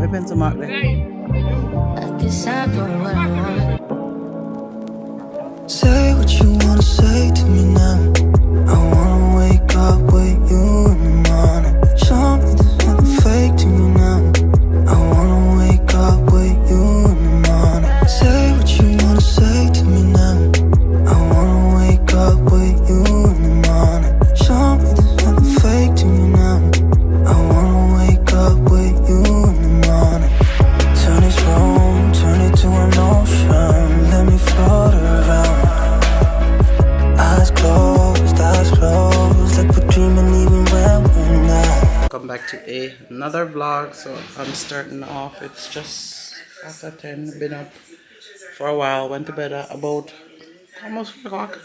my pencil mark there. Say what you wanna say to me now. I wanna wake up with you in the morning. Show me there's nothing fake to me now. I wanna wake up with you in the morning. Say what you wanna say to me now. I wanna wake up with you in the morning. Show me there's nothing fake to me now. I wanna wake up with you in the morning. Turn this room, turn it to an ocean. Let me float around. Eyes closed, like we're dreaming even when we're not. Welcome back to another vlog. So I'm starting off. It's just after 10. Been up for a while. Went to bed at about almost 4 o'clock.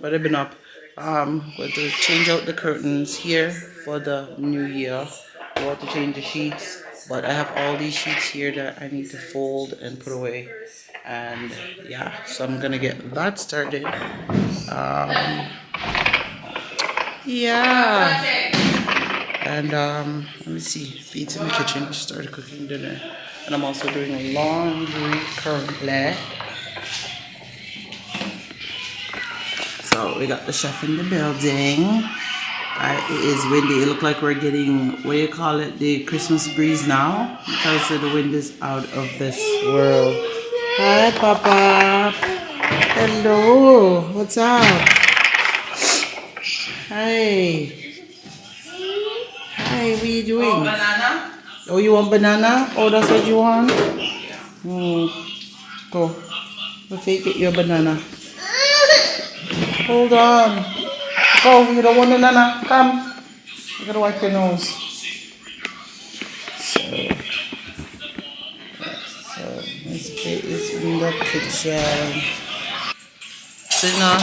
But I've been up. Going to change out the curtains here for the new year. I want to change the sheets, but I have all these sheets here that I need to fold and put away. And yeah, so I'm gonna get that started. Yeah. And let me see, feet's in the kitchen, started cooking dinner. And I'm also doing laundry currently. So we got the chef in the building. It is windy. It looks like we're getting, what do you call it, the Christmas breeze now, because the wind is out of this world. Hi, Papa. Hello. What's up? Hi. Hi, what are you doing? Oh, banana? Oh, you want banana? Oh, that's what you want? Go. Let's take it your banana. Hold on. Go, you don't want banana? Come. I gotta wipe your nose. So Miss Kate is in the kitchen. Dinner,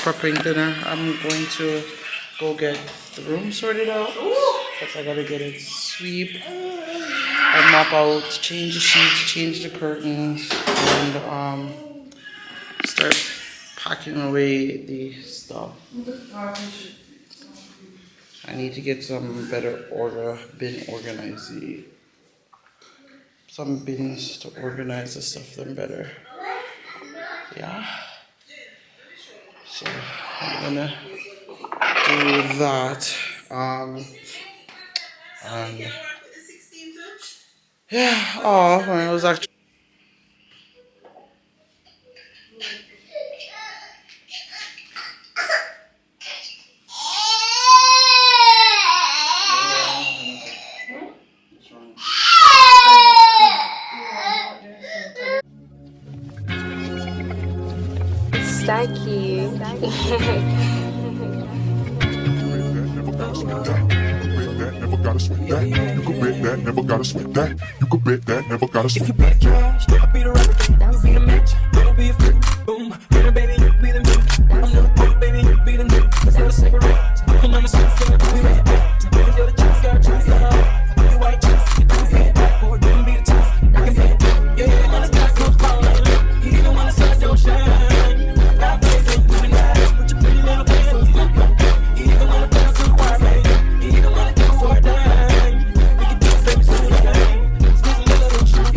preparing dinner. I'm going to go get the room sorted out. Because I gotta get it sweep and mop out, change the sheets, change the curtains, and start packing away the stuff. I need to get some better bin organize some bins to organize the stuff them better. Yeah. So I'm gonna do that. And yeah, oh, when I was actually Starkey. Never gotta sweat that. You could bet that, never gotta sweat that. You could bet that, never gotta sweat If you bet cash, I'll be the rapper, dance be the match. Don't be afraid, boom. Little baby, you be the man. I'm the little baby, you be the man. Let's get a cigarette. I'm on the shots, girl, do it. If you're the chance, girl, chance, girl. You white chance, you don't see it. Boy, don't be the chance, I can see it. Yeah, when the stars come falling, you don't wanna start, don't shine. That face ain't moving nice, but your pretty little face so stupid. You don't wanna dance to the wire, baby. You don't wanna dance for a dime. We can dance, baby, so we can. Squeeze a little, shoot.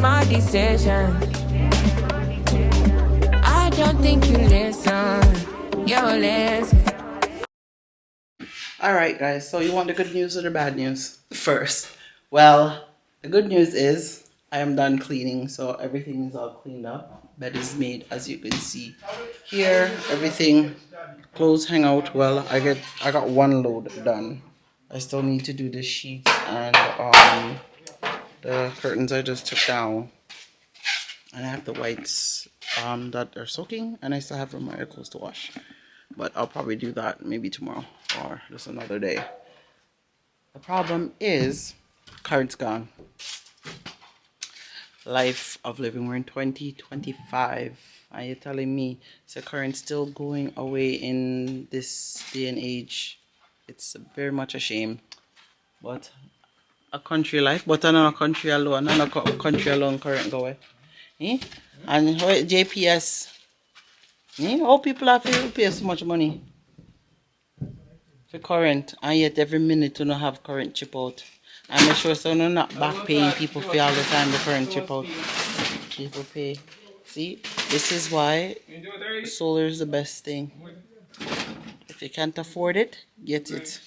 my decision. I don't think you listen. You listen. Alright, guys, so you want the good news or the bad news first? Well, the good news is I am done cleaning, so everything is all cleaned up. Bed is made, as you can see here. Everything, clothes hang out. Well, I got one load done. I still need to do the sheets and the curtains I just took down. And I have the whites that are soaking, and I still have my clothes to wash. But I'll probably do that maybe tomorrow or just another day. The problem is current's gone. Life of living. We're in 2025. Are you telling me the current's still going away in this day and age? It's very much a shame. But a country life, but another country alone, country alone current go away. Eh? And JPS. Eh? How people have to pay so much money for current, and yet every minute you don't have current chip out. And make sure so not back paying people for all the time the current chip out. People pay. See, this is why solar is the best thing. If you can't afford it, get it.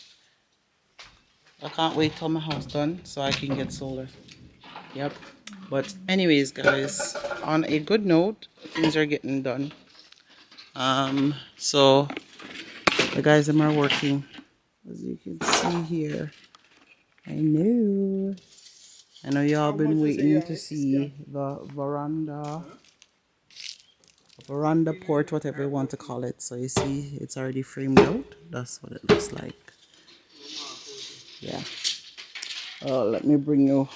I can't wait till my house done so I can get solar. Yep. But anyways, guys, on a good note, things are getting done. So the guys are working, as you can see here. I know y'all been waiting to see the veranda porch, whatever you want to call it. So you see it's already framed out. That's what it looks like. Yeah. Let me bring you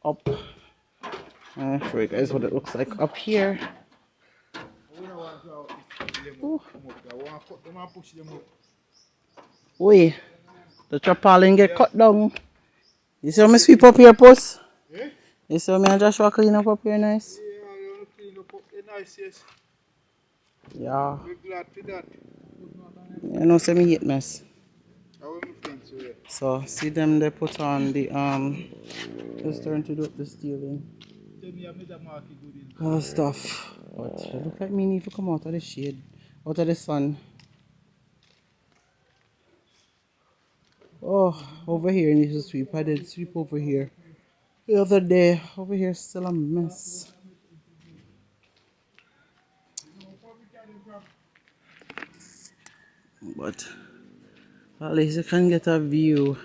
up. I'll show you guys what it looks like up here. Ooh. Oi, the tarpaulin get cut down. You see how me sweep up here, post? Yeah? You see how me and Joshua clean up here nice? Yeah, you clean up nice, yes. Yeah. We're glad for that. You know, see me hate mess. I want my friends to it. So, see them, they put on the, just turn to do up the stealing. Stuff. But it look like me need to come out of the shade, out of the sun. Oh, over here needs to sweep. I did sweep over here the other day. Over here still a mess. But at least you can get a view.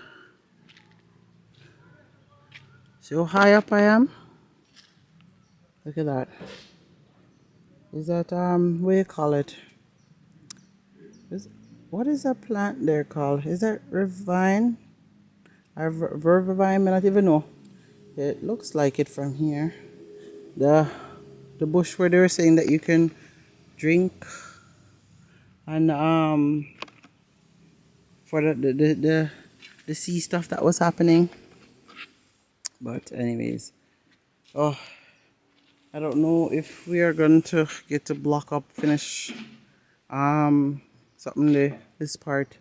See how high up I am? Look at that. Is that what do you call it? What is that plant there called? Is that Revine? Or Vervine? I don't even know. It looks like it from here. The bush where they were saying that you can drink and for the sea stuff that was happening. But anyways, oh, I don't know if we are going to get to block up, finish something this part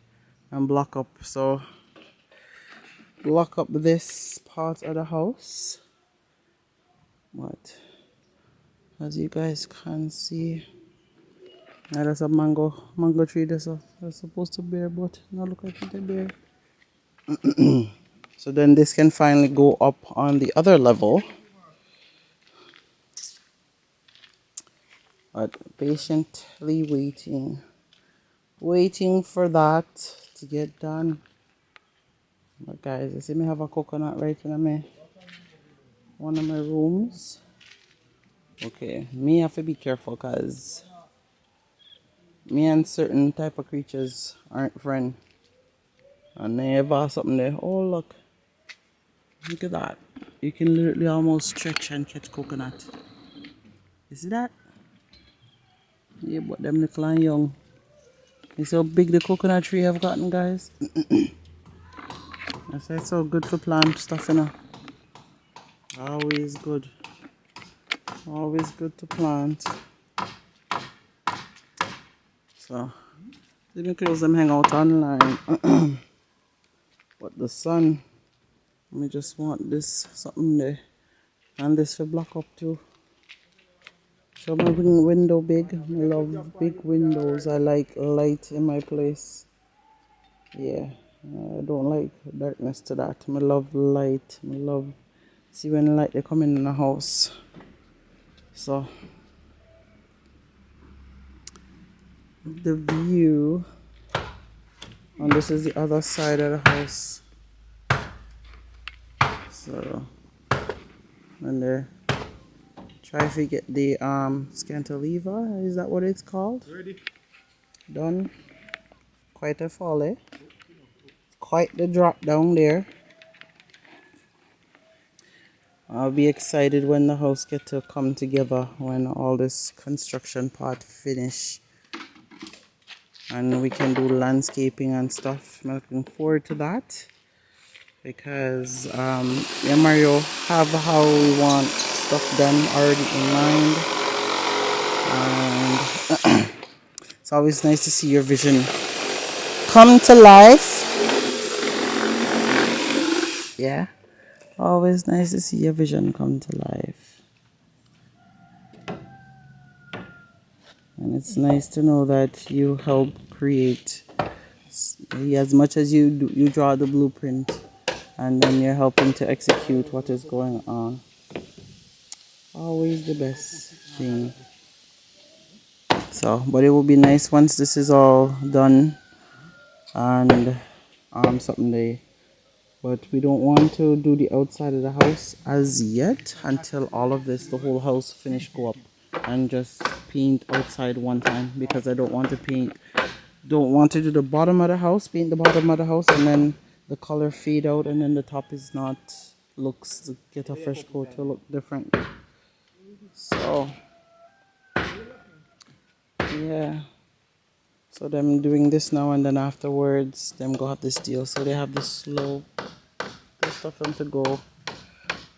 and block up. So block up this part of the house. But as you guys can see, there's a mango tree that's supposed to bear, but not look like it bear. So then this can finally go up on the other level. But patiently waiting for that to get done. But guys, you see me have a coconut right in one of my rooms. Okay, me have to be careful because me and certain type of creatures aren't friends. And they have something there. Oh look at that. You can literally almost stretch and catch coconut. You see that? Yeah, but them little and young. You see how big the coconut tree have gotten, guys? I say it's so good for plant stuff, you know. Always good. Always good to plant. So, let me close them hang out online. But the sun, I just want this something there. And this for block up too. So my window big. I love big windows. I like light in my place. Yeah, I don't like darkness to that. I love light. I love see when light they come in the house. So the view, and this is the other side of the house. So and there, try to get the cantilever. Is that what it's called? Ready? Done. Quite a fall, eh? Quite the drop down there. I'll be excited when the house get to come together, when all this construction part finish and we can do landscaping and stuff. I'm looking forward to that because me and Mario have how we want stuff done already in mind, and it's always nice to see your vision come to life. Yeah, always nice to see your vision come to life. And it's nice to know that you help create. As much as you do, you draw the blueprint, and then you're helping to execute what is going on. Always the best thing. So, but it will be nice once this is all done, and something they. But we don't want to do the outside of the house as yet until all of this, the whole house, finish go up, and just paint outside one time, because I don't want to do the bottom of the house, paint the bottom of the house, and then the color fade out, and then the top is not looks to get a fresh coat to look different. So yeah, so them doing this now, and then afterwards them go have this deal, so they have this slope, this stuff them to go.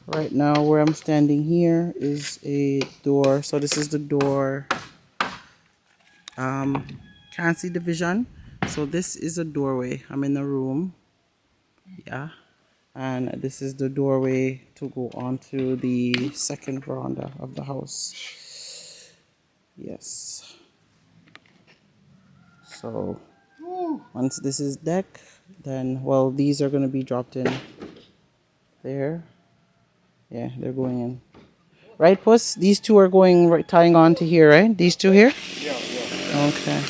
Right now where I'm standing here is a door, so this is the door. Can't see the vision, so this is a doorway. I'm in a room, yeah, and this is the doorway to go onto the second veranda of the house. Yes, so once this is deck, then, well, these are going to be dropped in there. Yeah, they're going in, right, Puss? These two are going right, tying on to here, right? These two here. Yeah. Okay.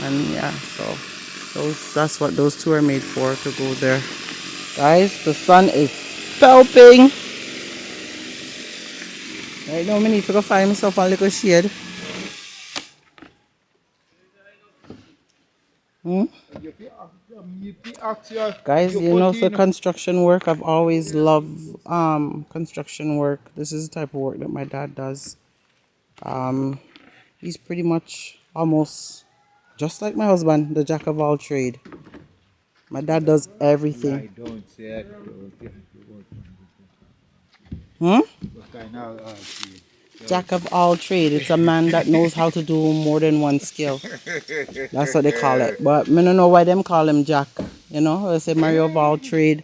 And yeah, so that's what those two are made for, to go there. Guys, the sun is pelting. Right now I need to go find myself a little shade. Guys, you know, for construction work, I've always loved construction work. This is the type of work that my dad does. He's pretty much almost just like my husband, the jack of all trade. My dad does everything. Don't say it. Jack of all trade. It's a man that knows how to do more than one skill. That's what they call it. But I don't know why them call him Jack. You know, they say Mario of all trade,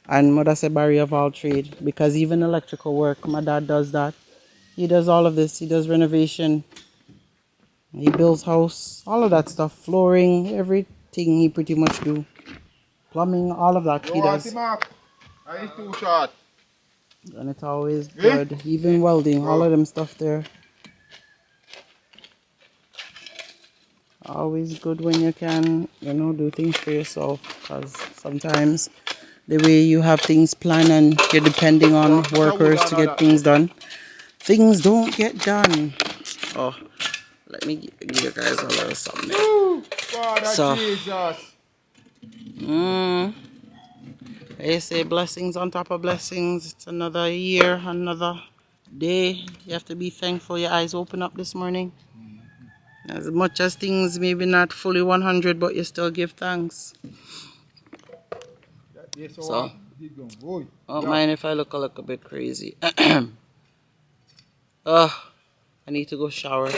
and mother say Barry of all trade. Because even electrical work, my dad does that. He does all of this. He does renovation. He builds house, all of that stuff, flooring, everything he pretty much do. Plumbing, all of that he does. I too short. And it's always good. Even welding, all of them stuff there. Always good when you can, you know, do things for yourself. Because sometimes the way you have things planned and you're depending on workers to get things done, things don't get done. Oh, let me give you guys a little something. So, they say blessings on top of blessings. It's another year, another day. You have to be thankful your eyes open up this morning. As much as things maybe not fully 100, but you still give thanks. So, don't mind if I look a little bit crazy. Oh, I need to go shower.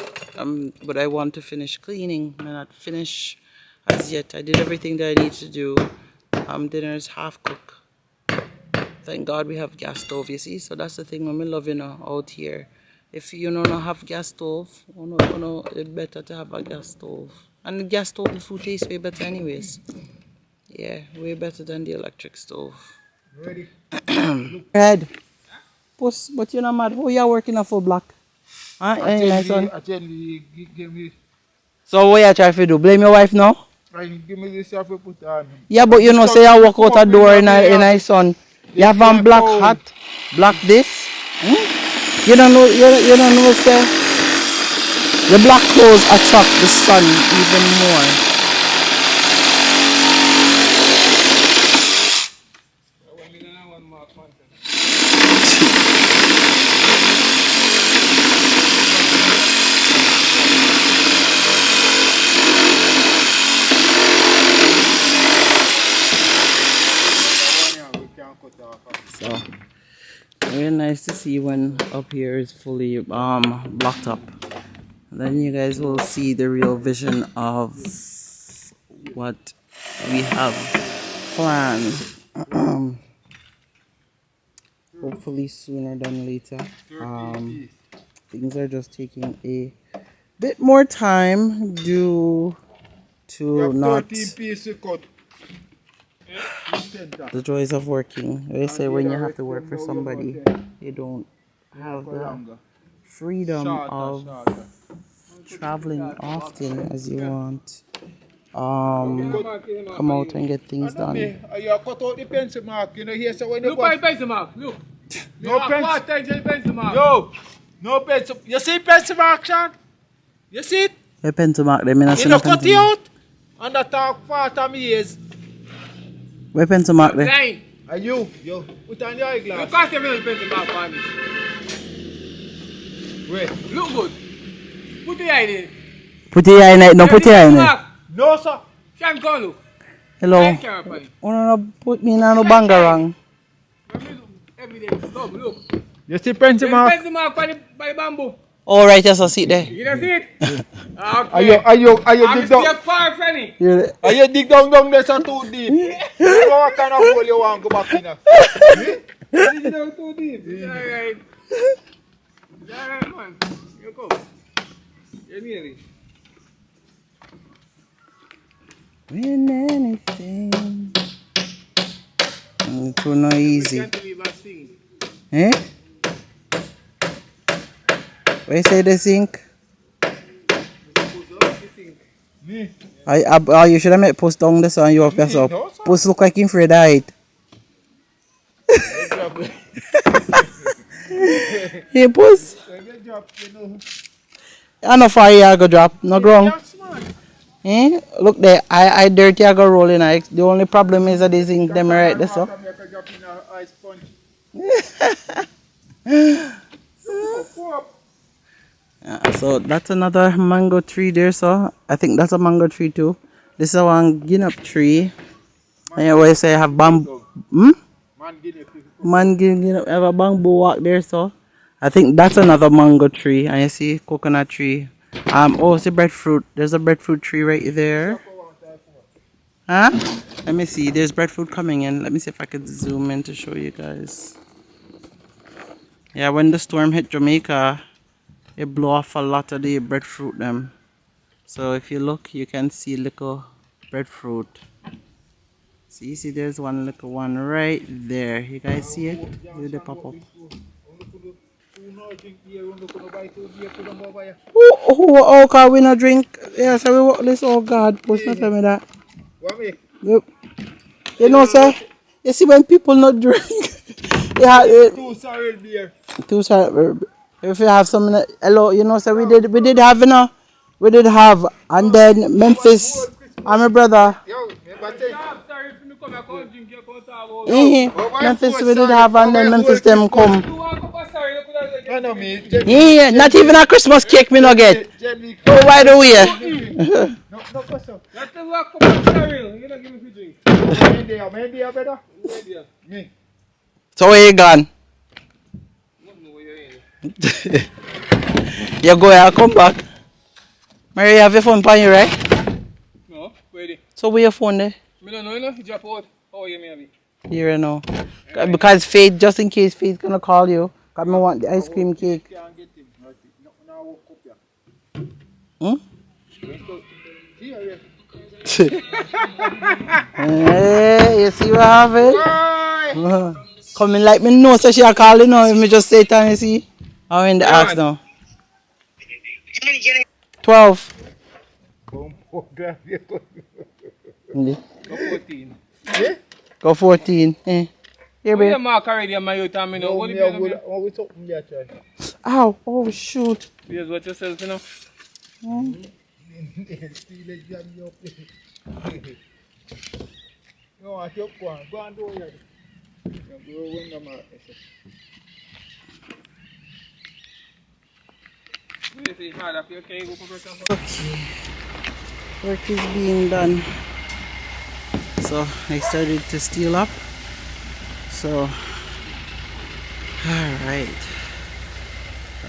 But I want to finish cleaning. I'm not finished as yet. I did everything that I need to do. Dinner is half cooked. thank God we have gas stove, you see. So that's the thing when we love, you know, out here. If you don't have gas stove, it's better to have a gas stove. And the gas stove, the food tastes way better anyways. Yeah, way better than the electric stove. Ready? Head. Puss, but you're not mad. How you working a full block? Huh? Hey, nice one. Give me, So what you try to do? Blame your wife now? give me this stuff we put on. Yeah, but you know, say you walk out a door in a sun. You have on black hat, black this. Hmm? You don't know, you don't know, say the black clothes attract the sun even more. So very nice to see when up here is fully blocked up. Then you guys will see the real vision of what we have planned. Hopefully sooner than later. Things are just taking a bit more time due to not the joys of working. They say when you have to work for somebody, you don't have the freedom of traveling often as you want. Come out and get things done. You cut out the pencil mark, you know, here so when you Look by the pencil mark, look. No pencil. Pencil mark. Yo, no pencil. You see pencil mark, Sean? You see it? A pencil mark, they mean You know cut it out? And the talk part of me is. Where pencil mark there? Line. And you, yo, put on your eyeglass. Look at the pencil mark for me. Wait. Look good. Put the eye in. Put your eye in it, no put your eye in it. No, sir. Sean, come look. Hello. Oh no, put me in no bangarang. Every day, stop, look. You see pencil There's mark? pencil mark by the bamboo. All right, just a seat there. You don't see it? Are Okay. you I'm dig down? still far, Fanny. Are you dig down there so too deep? You know what kind of hole you want to go back in? Dig down too deep. It's alright. It's alright, man. You come. You're nearly. Win anything. Too no easy. Can't believe I sing. Eh? Where you say the sink? Me? You should have made post down this one you up yourself. No, sir. Post look like him afraid of height. Hey post. I know far you go drop. No wrong. Eh? Look there, I dirty I go rolling. The only problem is that they zinc them right there so. So that's another mango tree there, so I think that's a mango tree too. This is one guinea tree. And you always say I have bamboo. Man guinea have a bamboo walk there, so I think that's another mango tree. And you see coconut tree. Oh, it's a breadfruit. There's a breadfruit tree right there. Huh? Let me see. There's breadfruit coming in. Let me see if I can zoom in to show you guys. Yeah, when the storm hit Jamaica, it blew off a lot of the breadfruit them. So if you look, you can see little breadfruit. See, there's one little one right there. You guys see it? Did they pop up? Oh, can we not drink? Yeah, so we walk this. Oh God, please not tell me that. Yep. You know, sir. You see when people not drink. Yeah. Too sorry beer. Too sorry. If you have some, hello, you know, so we did have, you know, we did have, and then Memphis, and my brother. Memphis we did have, and then Memphis them come. Yeah, not even a Christmas cake me no get. Go by the way. So where you gone? You go here, come back. Mary, you have your phone on you, right? No, ready. So where your phone there? I don't know, you know, drop out. How are you, maybe? Here and now. Because Faith, just in case Faith gonna call you, because I want the ice cream cake. Can't get him. Now woke up here. Hmm? Went to here, yeah. Hey, you see what happened? Boy! Coming like me know, so she a call you now. If me just say it and you see. I'm in the Yeah, ask man. now. 12. Boom, oh, grab you. Yeah. Go 14. Yeah? Go 14. Eh. Here, Oh, yeah, babe. Mark already, my youth, I mean, No, what do me you a mean? good. Oh, we something there, try. Ow. Oh, shoot. Here's what yourself, you know. Still a jam you up. No, I took one. Go and do it. Go when the mark. You see, hard up, you okay? Go for breakfast. Okay. Work is being done. So I started to steal up. So, alright.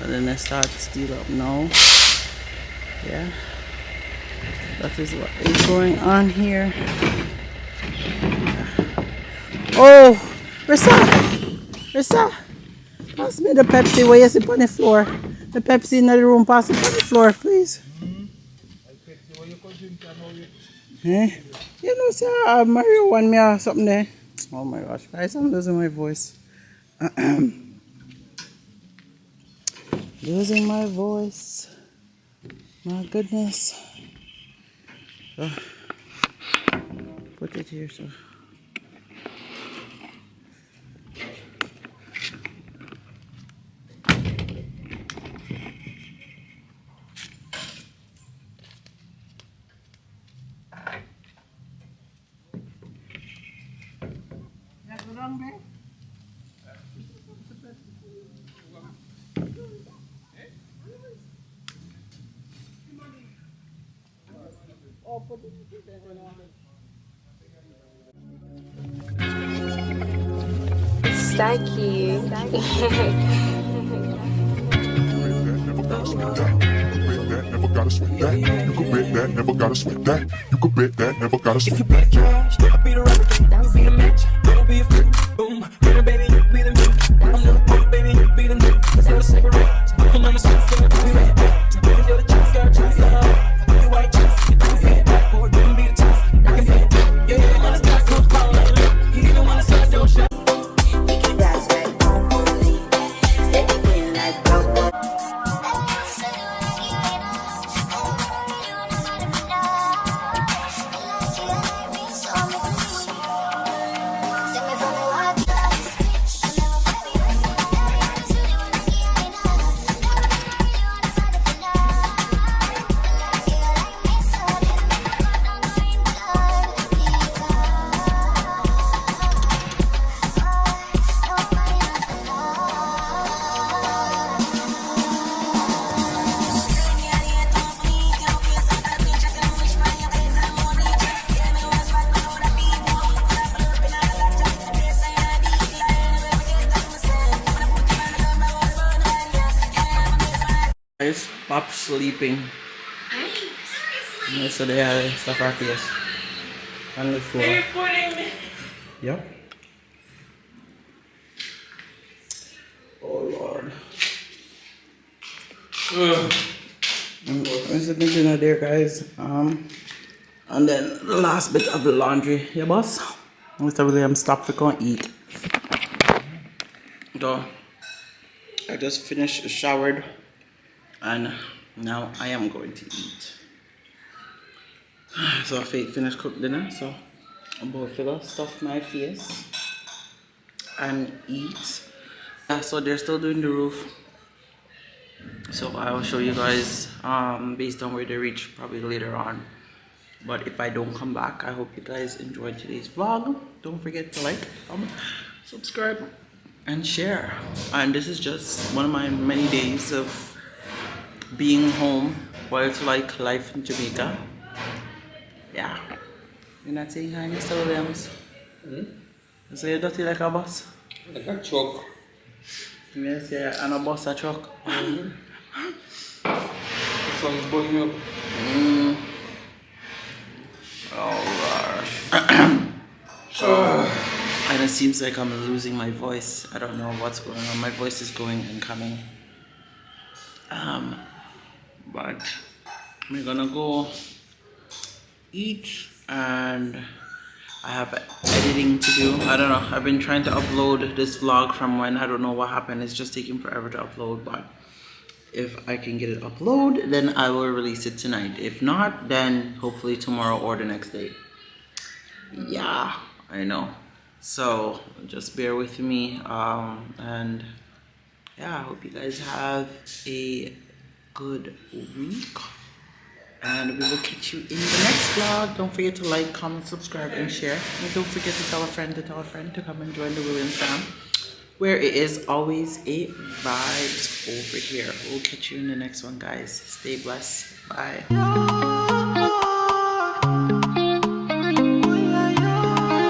And then I start to steal up now. Yeah. That is what is going on here. Oh, Rissa, pass me the Pepsi where you sit on the floor. The Pepsi in the room, pass it on the floor, please. Eh? You know, sir, Mario want me or something there. Oh my gosh, guys, I'm losing my voice. Losing my voice. My goodness. So, put it here, so. Stanky. Never gotta sweat that. You could bet that. Never gotta sweat that. You could bet that. Never gotta sweat that. Black trash, I'll be the rapper, I'll be the match. Don't be afraid, boom. Better baby, you be the new. I'm the boy, baby, you be the new. Let's have a cigarette. I'm on the shots, girl, we right back. If you're the chance, girl, chance to have. You white chance, you don't see it back. Boy, you can be the chance, I can see it. Yeah, when the stars come falling, you even when the stars don't shine. Guys, Pop's sleeping. So they have stuff like this on the floor. Yep. Oh Lord. I'm sitting dinner there, guys. And then the last bit of the laundry. Yeah, boss. Mr. William, stop for going eat. So I just finished showered, and now I am going to eat. So Faith finished cook dinner, so I'm about to stuff my face and eat. Yeah, so they're still doing the roof. So I will show you guys based on where they reach probably later on. But if I don't come back, I hope you guys enjoyed today's vlog. Don't forget to like, comment, subscribe, and share. And this is just one of my many days of being home while it's like life in Jamaica. Yeah. You're not saying hi, Mr. Williams? You say you're dirty like a bus? Like a truck. Yes, yeah, and a bus a truck. Sun's burning up. Oh gosh. And seems like I'm losing my voice. I don't know what's going on. My voice is going and coming. But we're gonna go eat, and I have editing to do. I don't know. I've been trying to upload this vlog from when. I don't know what happened. It's just taking forever to upload, but if I can get it uploaded, then I will release it tonight. If not, then hopefully tomorrow or the next day. Yeah, I know. So just bear with me. And yeah, I hope you guys have a good week. And we will catch you in the next vlog. Don't forget to like, comment, subscribe, and share. And don't forget to tell a friend to come and join the Williams fam, where it is always a vibes over here. We'll catch you in the next one, guys. Stay blessed. Bye.